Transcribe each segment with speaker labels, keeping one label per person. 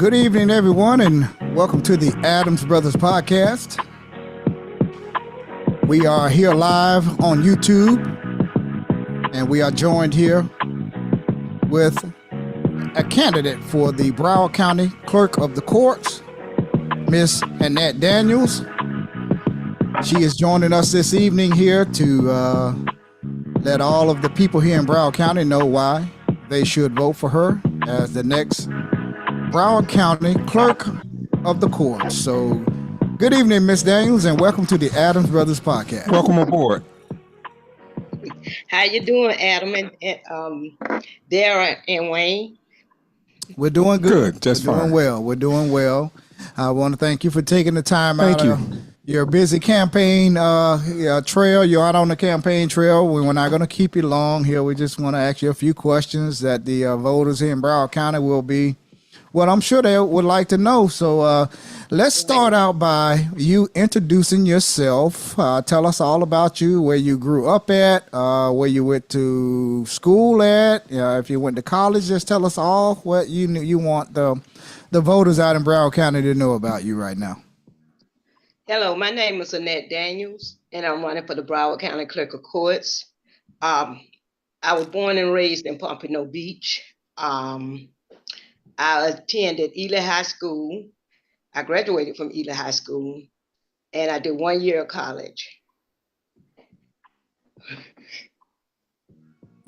Speaker 1: Good evening, everyone, and welcome to the Adams Brothers Podcast. We are here live on YouTube, and we are joined here with a candidate for the Broward County Clerk of the Courts, Miss Annette Daniels. She is joining us this evening here to let all of the people here in Broward County know why they should vote for her as the next Broward County Clerk of the Courts. So, good evening, Miss Daniels, and welcome to the Adams Brothers Podcast.
Speaker 2: Welcome aboard.
Speaker 3: How you doing, Adam and Dara and Wayne?
Speaker 1: We're doing good.
Speaker 2: Just
Speaker 1: We're
Speaker 2: fine.
Speaker 1: doing well. We're doing well. I want to thank you for taking the time
Speaker 2: Thank
Speaker 1: out
Speaker 2: you.
Speaker 1: of your busy campaign trail. You're out on the campaign trail. We're not going to keep you long here. We just want to ask you a few questions that the voters here in Broward County will be, well, I'm sure they would like to know. So let's start out by you introducing yourself. Tell us all about you, where you grew up at, where you went to school at. If you went to college, just tell us all what you want the voters out in Broward County to know about you right now.
Speaker 3: Hello, my name is Annette Daniels, and I'm running for the Broward County Clerk of Courts. I was born and raised in Pompano Beach. I attended Ely High School. I graduated from Ely High School, and I did 1 year of college.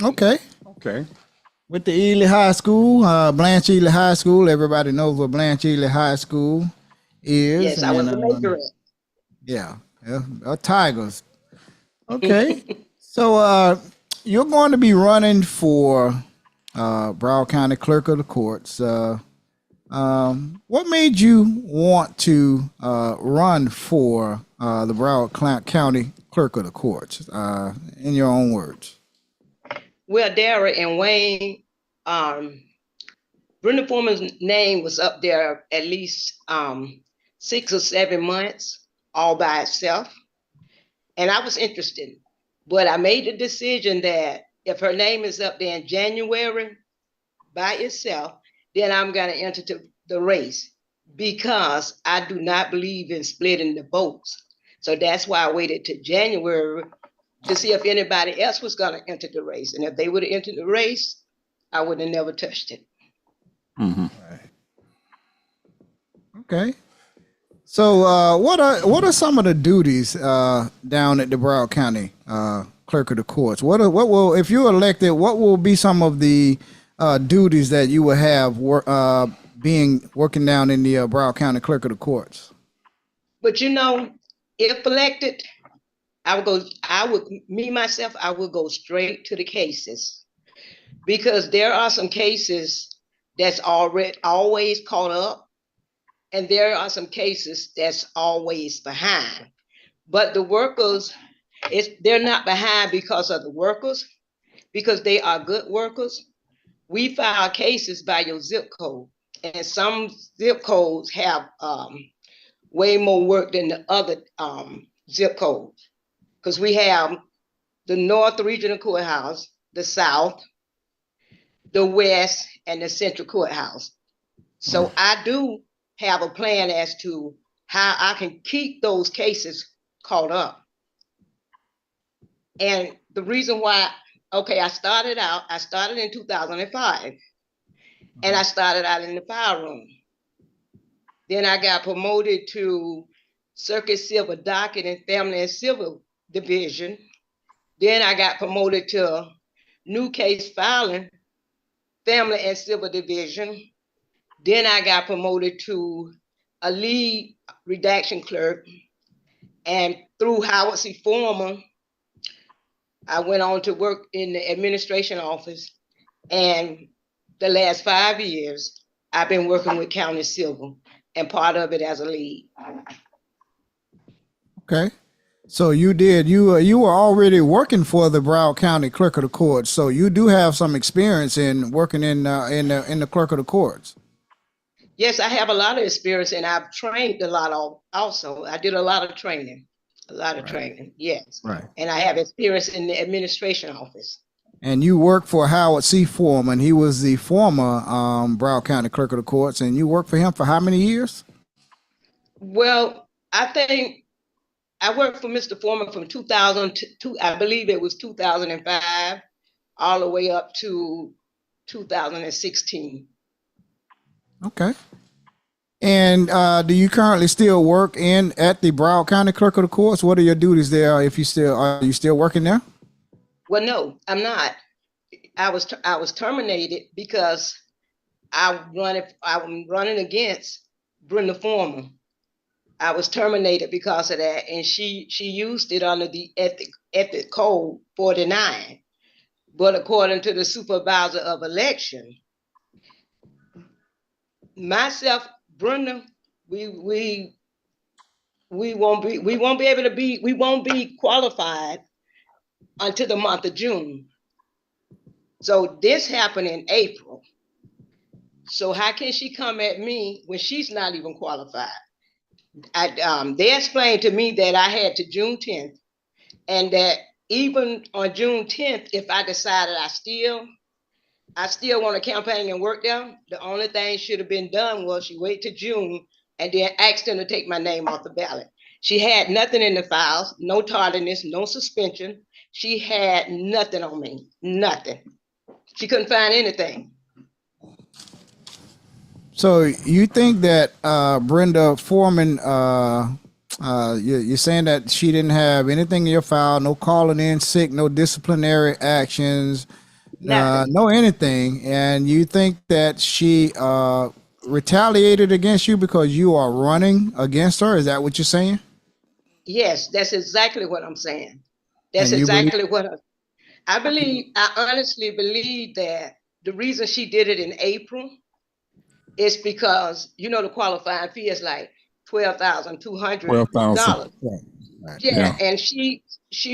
Speaker 1: Okay.
Speaker 2: Okay.
Speaker 1: With the Ely High School, Blanche Ely High School, everybody knows what Blanche Ely High School is.
Speaker 3: Yes, I was a
Speaker 1: and,
Speaker 3: major.
Speaker 1: Yeah, Tigers. Okay. So you're going to be running for Broward County Clerk of the Courts. What made you want to run for the Broward County Clerk of the Courts, in your own words?
Speaker 3: Well, Dara and Wayne, Brenda Foreman's name was up there at least 6 or 7 months all by itself. And I was interested, but I made the decision that if her name is up there in January by itself, then I'm going to enter the race, because I do not believe in splitting the votes. So that's why I waited to January to see if anybody else was going to enter the race. And if they would have entered the race, I would have never touched it.
Speaker 2: Mm-hmm.
Speaker 1: Okay. So what are some of the duties down at the Broward County Clerk of the Courts? What will, if you're elected, what will be some of the duties that you will have working down in the Broward County Clerk of the Courts?
Speaker 3: But if elected, I would go straight to the cases, because there are some cases that's always caught up, and there are some cases that's always behind. But the workers, they're not behind because of the workers, because they are good workers. We file cases by your zip code, and some zip codes have way more work than the other zip codes, because we have the North Regional Courthouse, the South, the West, and the Central Courthouse. So I do have a plan as to how I can keep those cases caught up. And the reason why, I started in 2005, and I started out in the file room. Then I got promoted to Circuit Civil Docket and Family and Civil Division. Then I got promoted to New Case Filing, Family and Civil Division. Then I got promoted to a lead redaction clerk. And through Howard C. Foreman, I went on to work in the administration office. And the last 5 years, I've been working with County Civil, and part of it as a lead.
Speaker 1: Okay. So you were already working for the Broward County Clerk of the Courts. So you do have some experience in working in the Clerk of the Courts.
Speaker 3: Yes, I have a lot of experience, and I've trained a lot also. I did a lot of training, yes.
Speaker 1: Right.
Speaker 3: And I have experience in the administration office.
Speaker 1: And you worked for Howard C. Foreman. He was the former Broward County Clerk of the Courts, and you worked for him for how many years?
Speaker 3: Well, I think I worked for Mr. Foreman from 2002, I believe it was 2005, all the way up to 2016.
Speaker 1: Okay. And do you currently still work at the Broward County Clerk of the Courts? What are your duties there? If you still are you still working there?
Speaker 3: Well, no, I'm not. I was terminated because I'm running against Brenda Foreman. I was terminated because of that, and she used it under the ethic code 49. But according to the supervisor of election, myself, Brenda, we won't be qualified until the month of June. So this happened in April. So how can she come at me when she's not even qualified? They explained to me that I had to June 10th, and that even on June 10th, if I decided I still want to campaign and work there, the only thing should have been done was she wait to June and then asked them to take my name off the ballot. She had nothing in the files, no tardiness, no suspension. She had nothing on me, nothing. She couldn't find anything.
Speaker 1: So you think that Brenda Foreman, you're saying that she didn't have anything in your file, no calling in sick, no disciplinary actions, no anything, and you think that she retaliated against you because you are running against her? Is that what you're saying?
Speaker 3: Yes, that's exactly what I'm saying. That's
Speaker 1: And you believe?
Speaker 3: exactly what I believe. I honestly believe that the reason she did it in April is because the qualifying fee is like $12,200.
Speaker 2: 12,000. Right.
Speaker 3: Yeah, and she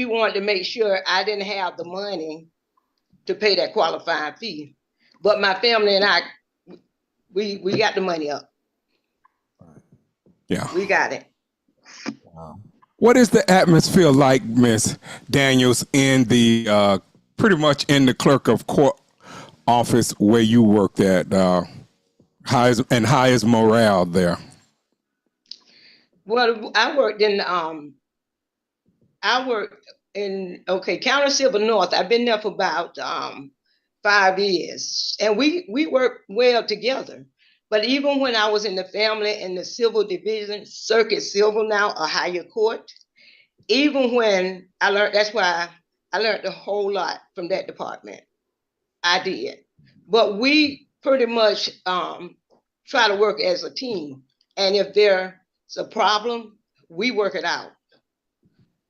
Speaker 3: wanted to make sure I didn't have the money to pay that qualifying fee, but my family and I, we got the money up.
Speaker 2: Yeah.
Speaker 3: We got it.
Speaker 2: What is the atmosphere like, Miss Daniels, in the pretty much in the clerk of court office where you worked at? How is morale there?
Speaker 3: Well, I worked in County Civil North. I've been there for about 5 years, and we work well together. But even when I was in the family and the civil division, circuit civil now, a higher court, even when I learned, that's why I learned a whole lot from that department. I did. But we pretty much try to work as a team. And if there's a problem, we work it out.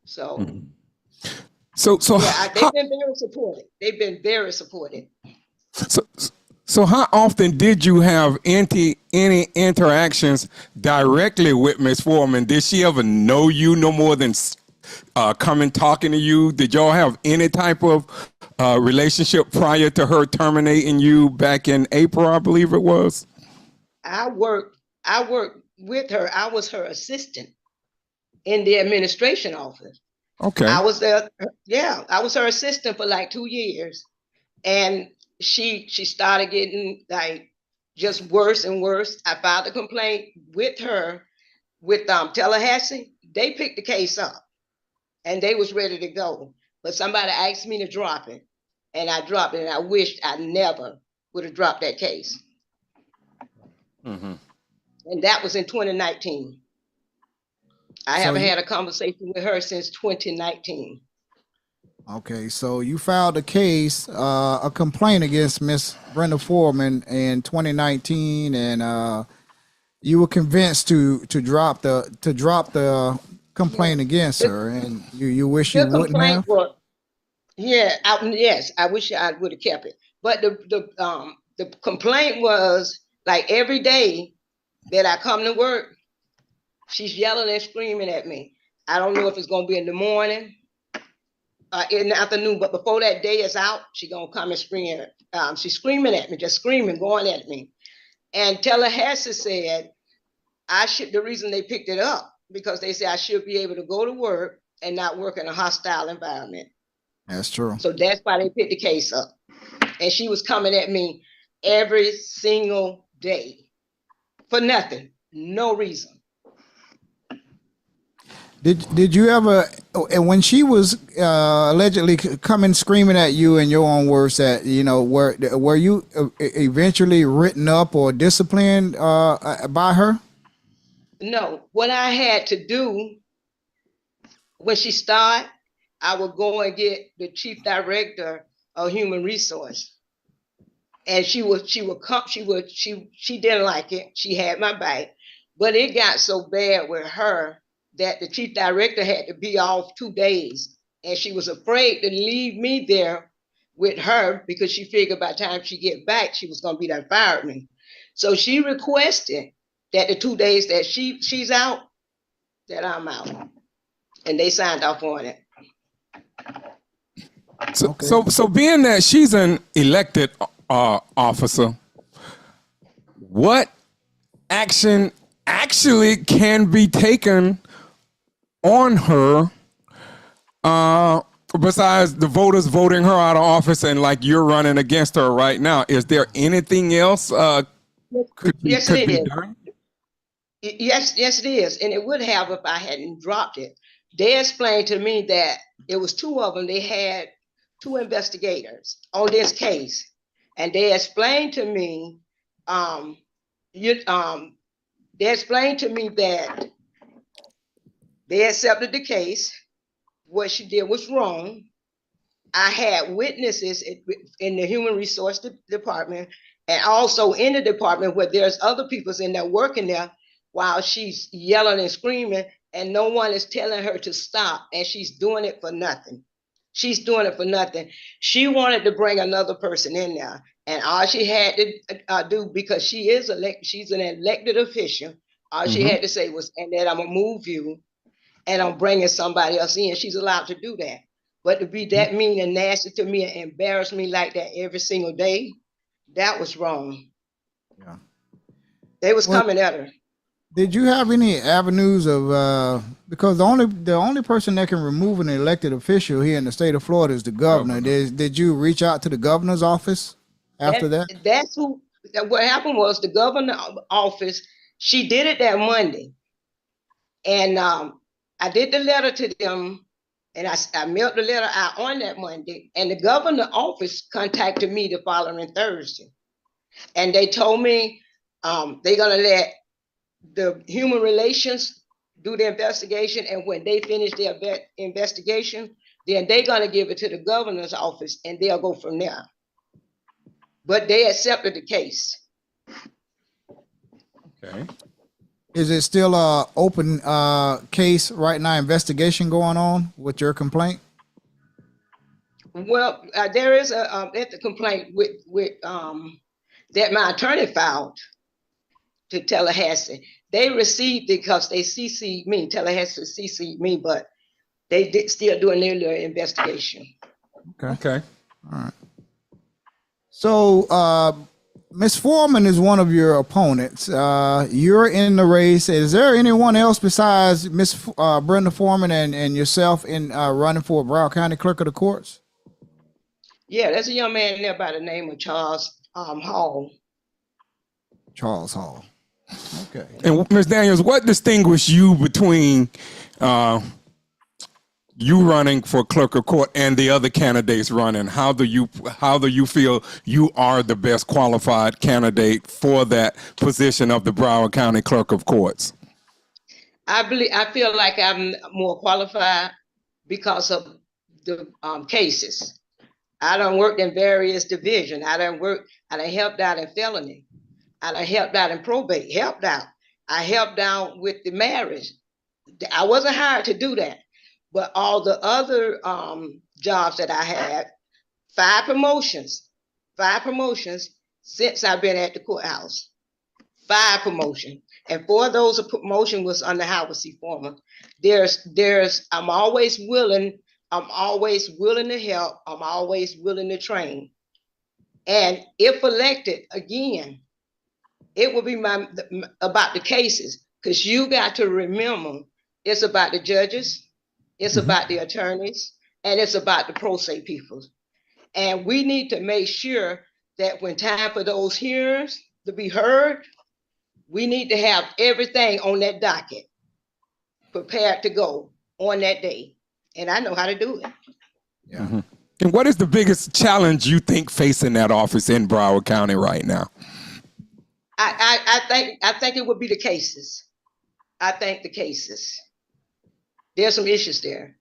Speaker 3: So, they've been very supportive. They've been very supportive.
Speaker 2: So how often did you have any interactions directly with Miss Foreman? Did she ever know you no more than coming talking to you? Did y'all have any type of relationship prior to her terminating you back in April, I believe it was?
Speaker 3: I worked with her. I was her assistant in the administration office.
Speaker 2: Okay.
Speaker 3: I was there. Yeah, I was her assistant for like 2 years, and she started getting like just worse and worse. I filed a complaint with her with Tallahassee. They picked the case up, and they was ready to go, but somebody asked me to drop it, and I dropped it. And I wished I never would have dropped that case.
Speaker 2: Mm-hmm.
Speaker 3: And that was in 2019. I haven't had a conversation with her since 2019.
Speaker 1: Okay, so you filed a case, a complaint against Miss Brenda Foreman in 2019, and you were convinced to drop the complaint against her, and you wish you wouldn't have.
Speaker 3: Yes, I wish I would have kept it. But the complaint was like every day that I come to work, she's yelling and screaming at me. I don't know if it's gonna be in the morning, in the afternoon, but before that day is out, she's gonna come and scream. She's screaming at me, just screaming, going at me. And Tallahassee said the reason they picked it up because they said I should be able to go to work and not work in a hostile environment.
Speaker 1: That's true.
Speaker 3: So that's why they picked the case up. And she was coming at me every single day for nothing, no reason.
Speaker 1: Did you ever, and when she was allegedly coming screaming at you in your own words, that were you eventually written up or disciplined by her?
Speaker 3: No, what I had to do when she started, I would go and get the chief director of human resource, and she didn't like it. She had my back, but it got so bad with her that the chief director had to be off 2 days, and she was afraid to leave me there with her because she figured by the time she get back, she was gonna be done fired me. So she requested that the 2 days that she's out, that I'm out, and they signed off on it.
Speaker 2: So being that she's an elected officer, what action actually can be taken on her besides the voters voting her out of office and like you're running against her right now? Is there anything else could be done?
Speaker 3: Yes, it is. And it would have if I hadn't dropped it. They explained to me that it was 2 of them. They had 2 investigators on this case. And they explained to me, that they accepted the case. What she did was wrong. I had witnesses in the human resource department and also in the department where there's other people in there working there while she's yelling and screaming and no one is telling her to stop, and she's doing it for nothing. She's doing it for nothing. She wanted to bring another person in there, and all she had to do, because she's an elected official, all she had to say was, Annette, I'm gonna move you and I'm bringing somebody else in. She's allowed to do that. But to be that mean and nasty to me and embarrass me like that every single day, that was wrong.
Speaker 1: Yeah.
Speaker 3: They was coming at her.
Speaker 1: Did you have any avenues of because the only person that can remove an elected official here in the state of Florida is the governor. Did you reach out to the governor's office after that?
Speaker 3: That's what happened was the governor's office, she did it that Monday. And I did the letter to them, and I mailed the letter out on that Monday, and the governor's office contacted me the following Thursday. And they told me they're gonna let the human relations do the investigation, and when they finish their investigation, then they're gonna give it to the governor's office and they'll go from there. But they accepted the case.
Speaker 2: Okay.
Speaker 1: Is it still a open case right now, investigation going on with your complaint?
Speaker 3: Well, there is a complaint with that my attorney filed to Tallahassee. They received it because they CC'd me. Tallahassee CC'd me, but they still doing their little investigation.
Speaker 2: Okay.
Speaker 1: All right. So, Ms. Foreman is one of your opponents. You're in the race. Is there anyone else besides Ms. Brenda Foreman and yourself in running for Broward County Clerk of the Courts?
Speaker 3: Yeah, there's a young man there by the name of Charles Hall.
Speaker 1: Charles Hall. Okay.
Speaker 2: And Ms. Daniels, what distinguishes you between you running for clerk of court and the other candidates running? How do you feel you are the best qualified candidate for that position of the Broward County Clerk of Courts?
Speaker 3: I feel like I'm more qualified because of the cases. I done worked in various divisions. I done helped out in felony. I done helped out in probate, I helped out with the marriage. I wasn't hired to do that, but all the other jobs that I had, 5 promotions since I've been at the courthouse, 5 promotions. And 4 of those promotion was under Howard C. Foreman. I'm always willing to help. I'm always willing to train. And if elected again, it will be about the cases, because you got to remember it's about the judges, it's about the attorneys, and it's about the pro se people. And we need to make sure that when time for those hearings to be heard, we need to have everything on that docket prepared to go on that day. And I know how to do it.
Speaker 1: Yeah.
Speaker 2: Mm-hmm. And what is the biggest challenge you think facing that office in Broward County right now?
Speaker 3: I think it would be the cases. I think the cases. There's some issues there.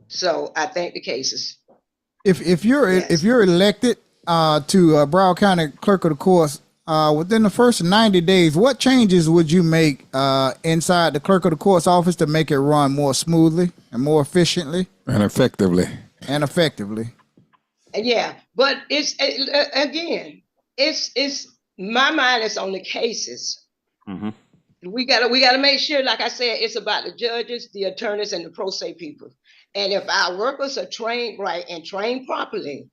Speaker 3: So I think the cases.
Speaker 1: If you're elected to Broward County Clerk of the Courts within the first 90 days, what changes would you make inside the Clerk of the Courts office to make it run more smoothly and more efficiently
Speaker 2: and effectively?
Speaker 3: Yeah, but it's again, it's my mind is on the cases. Mm-hmm. We gotta make sure, like I said, it's about the judges, the attorneys, and the pro se people. And if our workers are trained right and trained properly,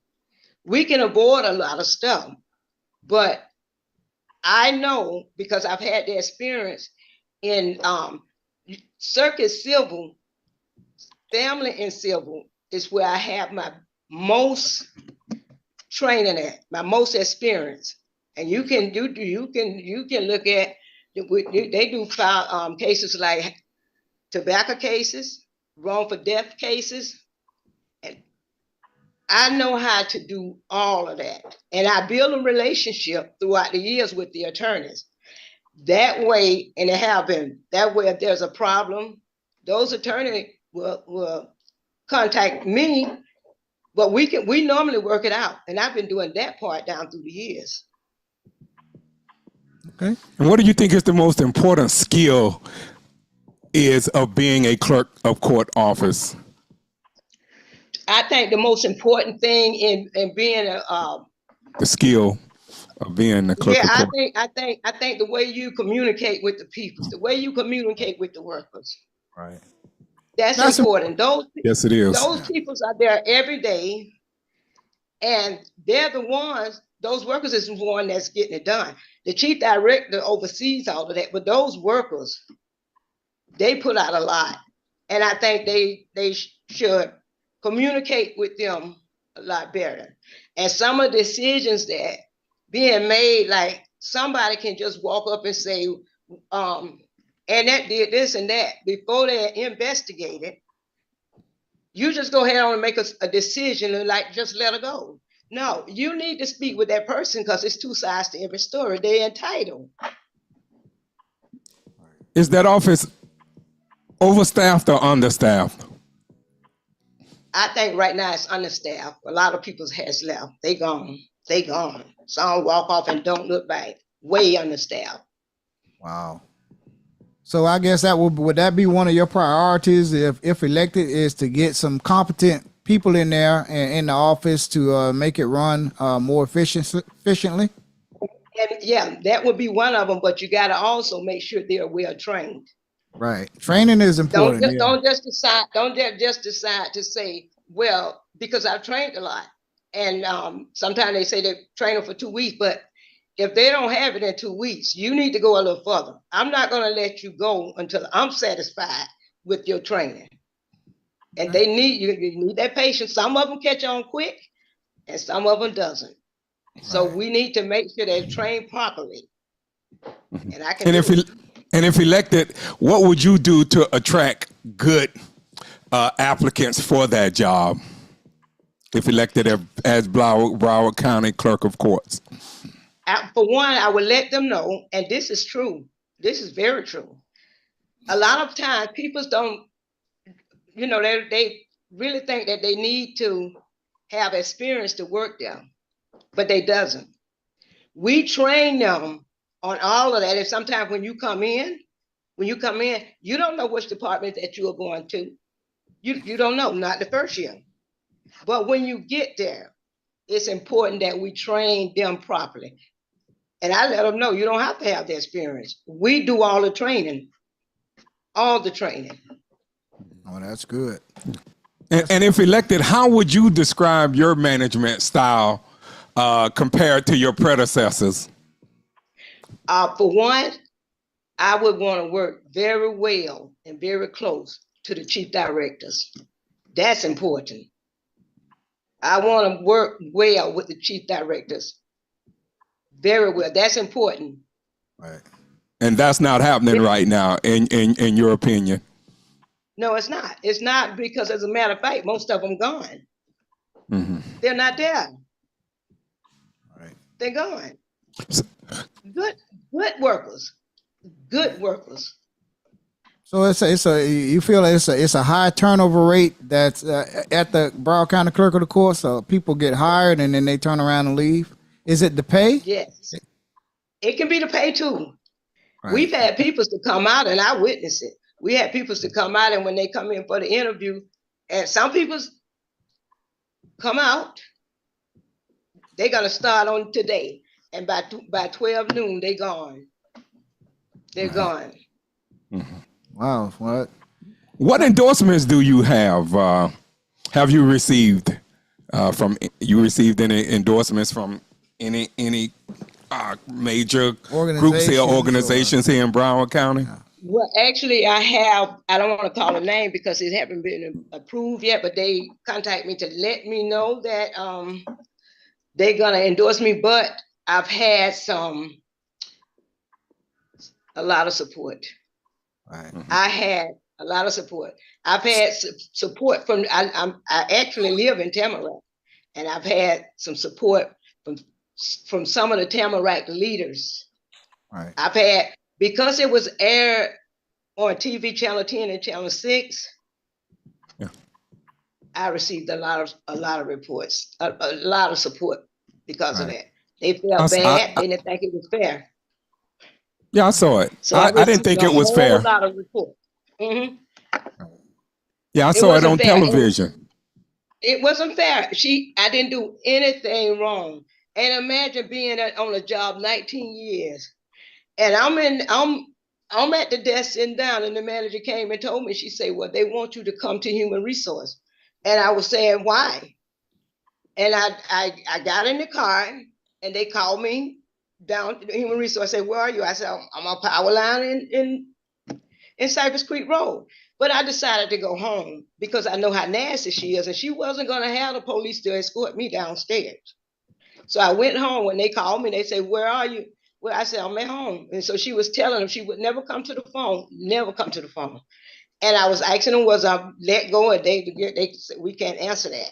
Speaker 3: we can avoid a lot of stuff. But I know, because I've had the experience in circuit civil, family and civil is where I have my most training at, my most experience. And you can look at, they do file cases like tobacco cases, wrongful death cases. And I know how to do all of that. And I build a relationship throughout the years with the attorneys. That way, and it have been, that way if there's a problem, those attorneys will contact me, but we normally work it out. And I've been doing that part down through the years.
Speaker 2: Okay. And what do you think is the most important skill is of being a clerk of court office?
Speaker 3: I think the most important thing in being
Speaker 2: the skill of being a clerk of court.
Speaker 3: I think the way you communicate with the people, the way you communicate with the workers.
Speaker 1: Right.
Speaker 3: That's important.
Speaker 2: Yes, it is.
Speaker 3: Those people are there every day, and they're the ones. Those workers is the one that's getting it done. The chief director oversees all of that, but those workers, they put out a lot, and I think they should communicate with them a lot better. And some of the decisions that being made, like somebody can just walk up and say, Annette did this and that, before they investigate it. You just go ahead on and make a decision and like just let her go. No, you need to speak with that person because it's two sides to every story. They're entitled.
Speaker 2: Is that office overstaffed or understaffed?
Speaker 3: I think right now it's understaffed. A lot of people has left. They gone. Some walk off and don't look back. Way understaffed.
Speaker 1: Wow. So I guess would that be one of your priorities if elected, is to get some competent people in there and in the office to make it run more efficiently?
Speaker 3: And yeah, that would be one of them, but you got to also make sure they're well trained.
Speaker 1: Right. Training is important.
Speaker 3: Don't just decide to say, well, because I've trained a lot. And sometimes they say they're training for 2 weeks, but if they don't have it in 2 weeks, you need to go a little further. I'm not going to let you go until I'm satisfied with your training. And they need you need that patience. Some of them catch on quick, and some of them doesn't. Right. So we need to make sure they're trained properly. And I can.
Speaker 2: And if elected, what would you do to attract good applicants for that job? If elected as Broward County Clerk of Courts?
Speaker 3: For one, I would let them know, and this is true. This is very true. A lot of times, people don't, they really think that they need to have experience to work there, but they doesn't. We train them on all of that. And sometimes when you come in, you don't know which department that you are going to. You don't know, not the first year. But when you get there, it's important that we train them properly. And I let them know you don't have to have the experience. We do all the training. All the training.
Speaker 1: Oh, that's good.
Speaker 2: And if elected, how would you describe your management style compared to your predecessors?
Speaker 3: For one, I would want to work very well and very close to the chief directors. That's important. I want to work well with the chief directors. Very well. That's important.
Speaker 1: Right.
Speaker 2: And that's not happening right now, in your opinion.
Speaker 3: No, it's not. It's not, because as a matter of fact, most of them gone. They're not there.
Speaker 1: Right.
Speaker 3: They're gone. Good workers. Good workers.
Speaker 1: So you feel it's a high turnover rate that's at the Broward County Clerk of the Court. So people get hired and then they turn around and leave. Is it the pay?
Speaker 3: Yes. It can be the pay too.
Speaker 1: Right.
Speaker 3: We've had people to come out, and I witnessed it. We had people to come out, and when they come in for the interview, and some people come out, they're gonna start on today, and by 12 noon, they gone. They're gone.
Speaker 1: Wow.
Speaker 2: What endorsements do you have? Have you received received any endorsements from any major groups here, organizations here in Broward County?
Speaker 3: Well, actually, I have. I don't want to call a name because it hasn't been approved yet, but they contact me to let me know that they're gonna endorse me. But I've had a lot of support.
Speaker 1: Right.
Speaker 3: I had a lot of support. I've had support from. I actually live in Tamarack, and I've had some support from some of the Tamarack leaders.
Speaker 1: Right.
Speaker 3: I've had, because it was aired on TV Channel 10 and Channel 6.
Speaker 2: Yeah.
Speaker 3: I received a lot of reports, a lot of support because of that. They felt bad. They didn't think it was fair.
Speaker 2: Yeah, I saw it.
Speaker 3: So
Speaker 2: I didn't think it was fair.
Speaker 3: A lot of reports.
Speaker 2: Yeah, I saw it on television.
Speaker 3: It wasn't fair. I didn't do anything wrong. And imagine being on a job 19 years, and I'm at the desk sitting down, and the manager came and told me. She said, "Well, they want you to come to Human Resource," and I was saying, "Why?" And I got in the car, and they called me down to Human Resource. I said, "Where are you?" I said, "I'm on Power Line in Cypress Creek Road." But I decided to go home because I know how nasty she is, and she wasn't going to have the police to escort me downstairs. So I went home. When they called me, they said, "Where are you?" Well, I said, "I'm at home." And so she was telling them she would never come to the phone, never come to the phone. And I was asking them, was I let go? And they said, "We can't answer that."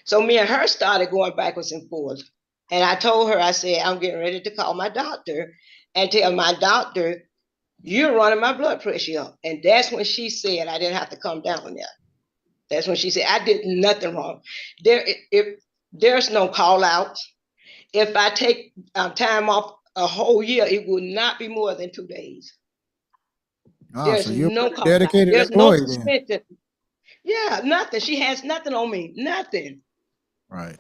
Speaker 3: So me and her started going backwards and forwards. And I told her, I said, "I'm getting ready to call my doctor and tell my doctor, you're running my blood pressure up." And that's when she said I didn't have to come down there. That's when she said I did nothing wrong. There's no call out. If I take time off a whole year, it will not be more than 2 days. There's
Speaker 1: so you're
Speaker 3: no call
Speaker 1: dedicated
Speaker 3: out. There's no
Speaker 1: employee
Speaker 3: suspension.
Speaker 1: then.
Speaker 3: Yeah, nothing. She has nothing on me. Nothing.
Speaker 1: Right.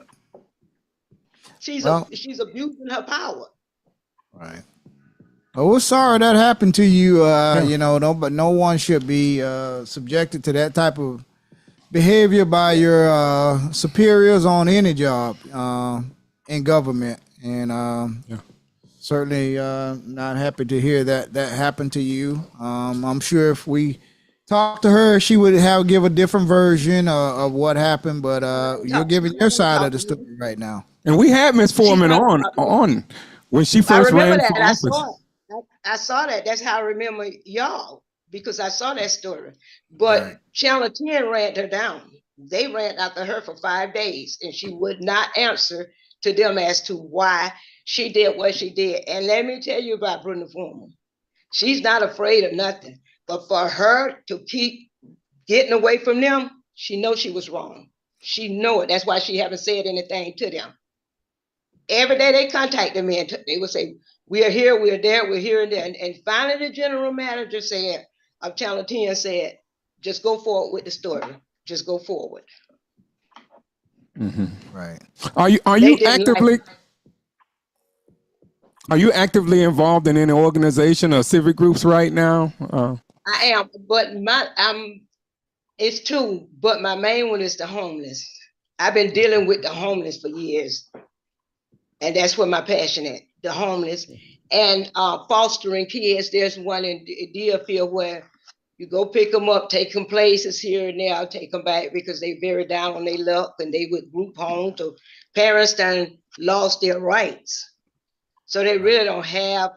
Speaker 3: She's abusing her power.
Speaker 1: Right. Oh, we're sorry that happened to you. But no one should be subjected to that type of behavior by your superiors on any job in government. And certainly not happy to hear that happened to you. I'm sure if we talked to her, she would give a different version of what happened. But you're giving your side of the story right now.
Speaker 2: And we had Miss Foreman on when she first ran for office.
Speaker 3: I saw that. That's how I remember y'all, because I saw that story. But Channel 10 ran her down. They ran after her for 5 days, and she would not answer to them as to why she did what she did. And let me tell you about Brenda Foreman. She's not afraid of nothing. But for her to keep getting away from them, she knows she was wrong. She know it. That's why she haven't said anything to them. Every day they contacted me and they would say, "We are here, we are there, we're here and there." And finally the general manager of Channel 10 said, "Just go forward with the story. Just go forward."
Speaker 1: Right.
Speaker 2: Are you actively involved in any organization or civic groups right now?
Speaker 3: I am, but it's two, but my main one is the homeless. I've been dealing with the homeless for years. And that's where my passion is, the homeless. And fostering kids. There's one in Deerfield where You go pick them up, take them places here and there, take them back because they very down on their luck and they with group homes or parents done lost their rights. So they really don't have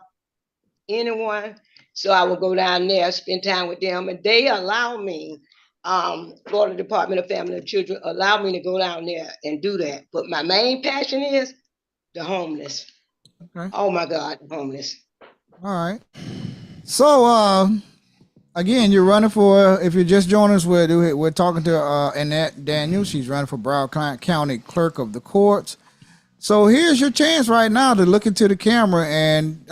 Speaker 3: anyone. So I will go down there, spend time with them, and they allow me, Florida Department of Family and Children allow me to go down there and do that. But my main passion is the homeless.
Speaker 1: Okay.
Speaker 3: Oh my God, homeless.
Speaker 1: All right. So, again, you're running for, if you're just joining us, we're talking to Annette Daniels. She's running for Broward County Clerk of the Courts. So here's your chance right now to look into the camera and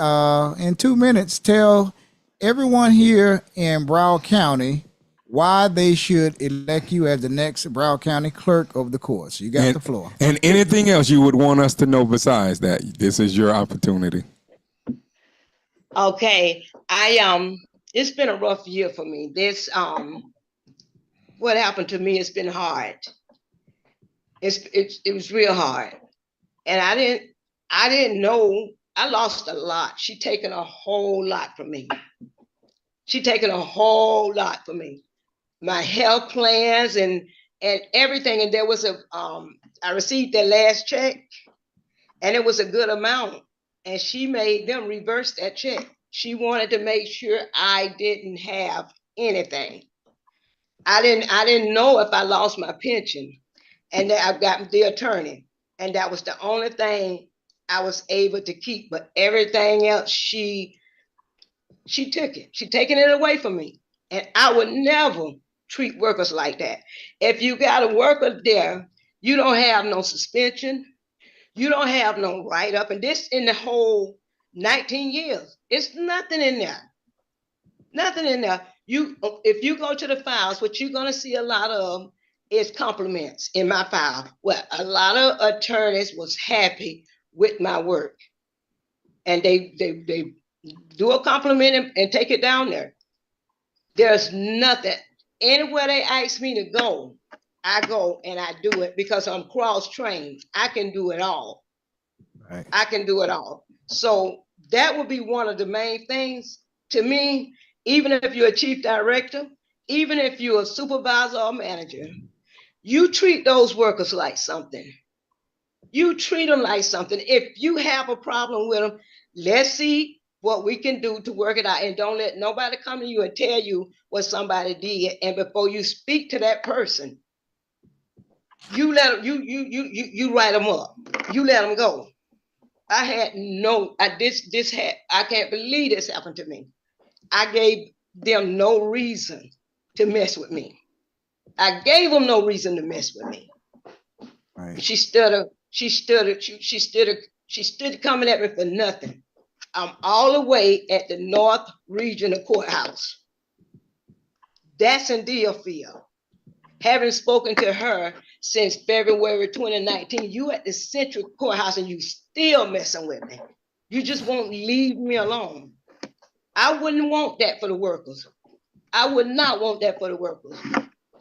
Speaker 1: in 2 minutes tell everyone here in Broward County why they should elect you as the next Broward County Clerk of the Courts. You got the floor.
Speaker 2: And anything else you would want us to know besides that, this is your opportunity.
Speaker 3: Okay, it's been a rough year for me. This what happened to me, it's been hard. It was real hard. And I didn't know, I lost a lot. She taken a whole lot from me. She taken a whole lot from me. My health plans and everything. And there was I received their last check and it was a good amount. And she made them reverse that check. She wanted to make sure I didn't have anything. I didn't know if I lost my pension. And then I've got the attorney. And that was the only thing I was able to keep. But everything else, she took it. She taken it away from me. And I would never treat workers like that. If you got a worker there, you don't have no suspension. You don't have no write-up. And this in the whole 19 years, it's nothing in there. Nothing in there. If you go to the files, what you're going to see a lot of is compliments in my file. Well, a lot of attorneys was happy with my work. And they do a compliment and take it down there. There's nothing. Anywhere they ask me to go, I go and I do it because I'm cross-trained. I can do it all. Right. I can do it all. So that would be one of the main things to me, even if you're a chief director, even if you're a supervisor or manager, you treat those workers like something. You treat them like something. If you have a problem with them, let's see what we can do to work it out. And don't let nobody come to you and tell you what somebody did. And before you speak to that person, you let them, you write them up. You let them go. I can't believe this happened to me. I gave them no reason to mess with me. I gave them no reason to mess with me. Right. She stood coming at me for nothing. I'm all the way at the North Regional Courthouse. That's in Deerfield. Having spoken to her since February 2019, you at the Central Courthouse and you still messing with me. You just won't leave me alone. I wouldn't want that for the workers. I would not want that for the workers.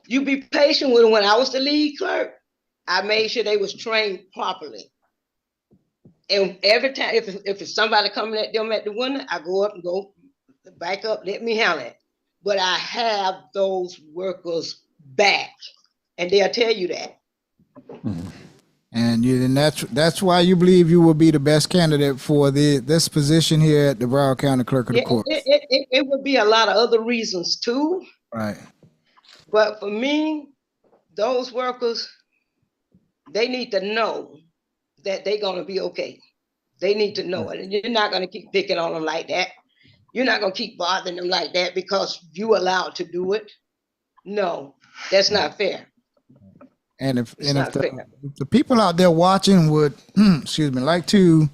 Speaker 3: You be patient with them. When I was the lead clerk, I made sure they was trained properly. And every time, if it's somebody coming at them at the window, I go up and go back up, let me handle it. But I have those workers back, and they'll tell you that.
Speaker 1: And that's why you believe you will be the best candidate for this position here at the Broward County Clerk of the Court.
Speaker 3: It would be a lot of other reasons too.
Speaker 1: Right.
Speaker 3: But for me, those workers, they need to know that they're going to be okay. They need to know it. And you're not going to keep picking on them like that. You're not going to keep bothering them like that because you allowed to do it. No, that's not fair.
Speaker 1: And if the people out there watching would, like to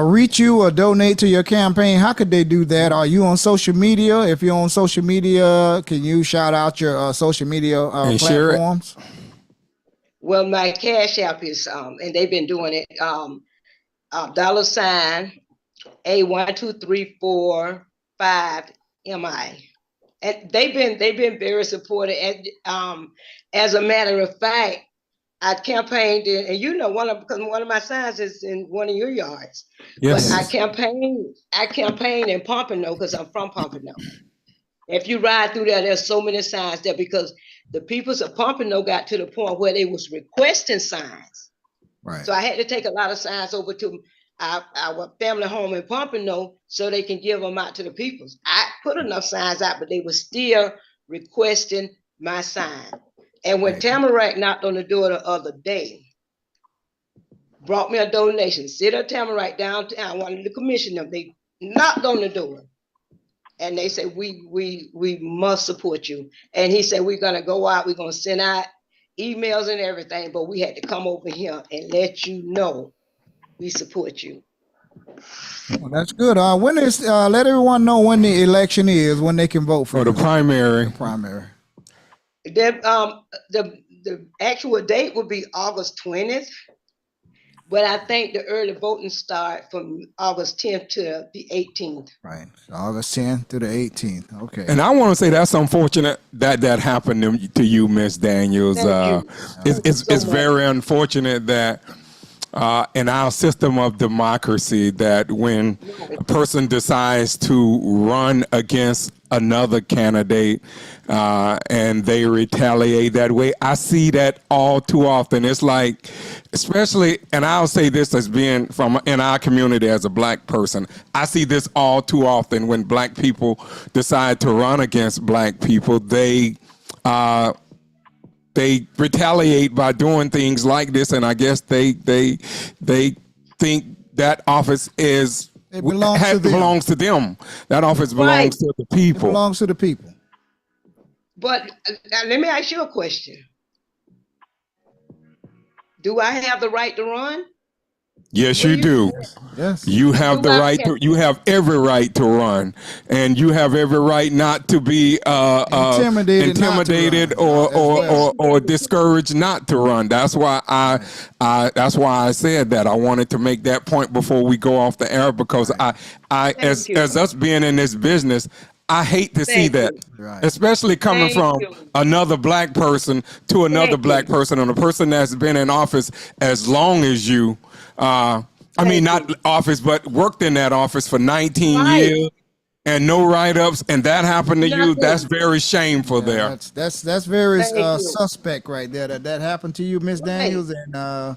Speaker 1: reach you or donate to your campaign, how could they do that? Are you on social media? If you're on social media, can you shout out your social media platforms?
Speaker 3: Well, my Cash App is, and they've been doing it, $ A12345MI. And they've been very supportive. And as a matter of fact, I campaigned in, and because one of my signs is in one of your yards. Yes. But I campaigned in Pompano because I'm from Pompano. If you ride through there, there's so many signs there because the peoples of Pompano got to the point where they was requesting signs.
Speaker 1: Right.
Speaker 3: So I had to take a lot of signs over to our family home in Pompano so they can give them out to the peoples. I put enough signs out, but they were still requesting my sign. And when Tamarack knocked on the door the other day, brought me a donation, City of Tamarack downtown, wanted to commission them. They knocked on the door. And they said, we must support you. And he said, we're going to go out. We're going to send out emails and everything. But we had to come over here and let you know we support you.
Speaker 1: Well, that's good. When is let everyone know when the election is, when they can vote for
Speaker 2: the primary.
Speaker 1: The primary.
Speaker 3: The actual date would be August 20th. But I think the early voting start from August 10th to the 18th.
Speaker 1: Right, August 10th to the 18th. Okay.
Speaker 2: And I want to say that's unfortunate that happened to you, Miss Daniels. It's very unfortunate that in our system of democracy that when a person decides to run against another candidate and they retaliate that way, I see that all too often. It's like, especially, and I'll say this as being from in our community as a black person, I see this all too often when black people decide to run against black people. They retaliate by doing things like this, and I guess they think that office is belongs to them. That office belongs to the people.
Speaker 1: It belongs to the people.
Speaker 3: But let me ask you a question. Do I have the right to run?
Speaker 2: Yes, you do.
Speaker 1: Yes.
Speaker 2: You have the right to. You have every right to run, and you have every right not to be intimidated or discouraged not to run. That's why I said that. I wanted to make that point before we go off the air because as us being in this business, I hate to see that, especially coming from another black person to another black person, and a person that's been in office as long as you. I mean, not office, but worked in that office for 19 years and no write-ups, and that happened to you. That's very shameful there.
Speaker 1: That's very suspect right there. That happened to you, Miss Daniels, and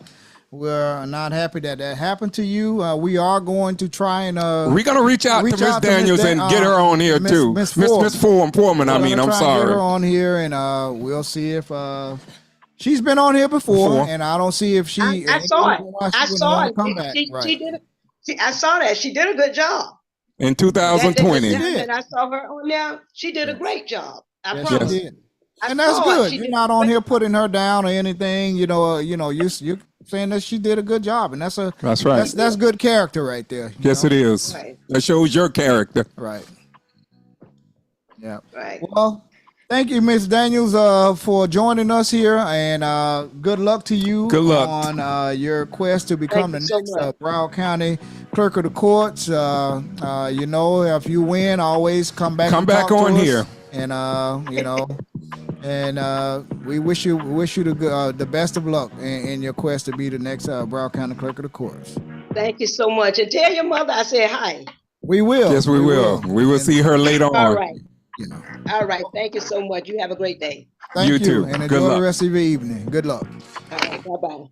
Speaker 1: we're not happy that happened to you. We are going to try and
Speaker 2: we're going to reach out to Miss Daniels and get her on here too. Miss Foreman. I mean, I'm sorry.
Speaker 1: Get her on here, and we'll see if she's been on here before, and I don't see if she.
Speaker 3: I saw it. I saw it. She did. I saw that. She did a good job
Speaker 2: in 2020.
Speaker 3: And I saw her on there. She did a great job. I promise.
Speaker 1: She did. And that's good. You're not on here putting her down or anything. You're saying that she did a good job, and that's right. That's good character right there.
Speaker 2: Yes, it is. Right. That shows your character.
Speaker 1: Right. Yeah.
Speaker 3: Right.
Speaker 1: Well, thank you, Miss Daniels, for joining us here, and good luck to you.
Speaker 2: Good luck
Speaker 1: on your quest to become the next Broward County Clerk of the Courts. If you win, always come back.
Speaker 2: Come back on here,
Speaker 1: and and we wish you the best of luck in your quest to be the next Broward County Clerk of the Courts.
Speaker 3: Thank you so much, and tell your mother I said hi.
Speaker 1: We will.
Speaker 2: Yes, we will. We will see her later on.
Speaker 3: All right. All right. Thank you so much. You have a great day.
Speaker 1: Thank you
Speaker 2: too.
Speaker 1: And enjoy the rest of your evening. Good luck.
Speaker 3: All right. Bye-bye.